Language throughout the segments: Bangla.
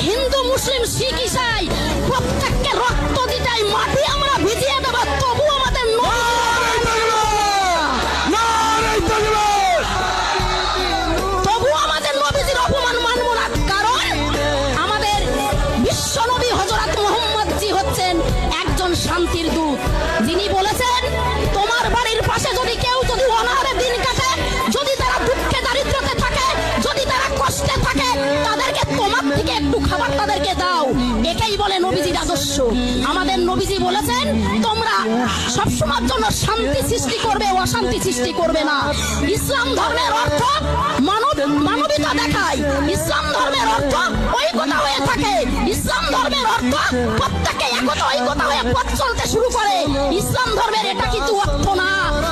হিন্দু মুসলিম শিখ ইসাই প্রত্যেককে রক্ত দিতে মাটি আমরা ভিজিয়ে দেব, তবু আমাদের নবীজির অপমান মানব না। কারণ আমাদের বিশ্ব নবী হযরত মুহাম্মদ জি হচ্ছেন একজন শান্তির দূত, যিনি বলেছেন তোমার বাড়ির পাশে যদি কেউ যদি অনাহারে দিন কাটে, যদি তারা দুঃখে দারিদ্রতে থাকে, যদি তারা কষ্টে থাকে, তাদেরকে তোমার থেকে একটু খাবার তাদেরকে দাও। এটাই বলে নবীজির আদর্শ। আমাদের নবীজি বলেছেন তোমরা সবসময়ের জন্য শান্তি সৃষ্টি করবে, অশান্তি সৃষ্টি করবে না। ইসলাম ধর্মের অর্থ মানবিকতা দেখায়, ইসলাম ধর্মের অর্থ ঐক্যতা হয়ে থাকে, ইসলাম ধর্মের অর্থ প্রত্যেকে একতা ঐক্যতা হয়ে পথ চলতে শুরু করে। ইসলাম ধর্মের এটা কিন্তু অর্থ না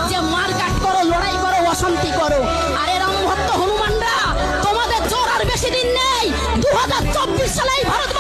যে মারকাট করো, লড়াই করো, অশান্তি করো। আরে রামভক্ত হনুমানরা, তোমাদের জোর আর বেশি দিন নেই। 2024 সালে ভারত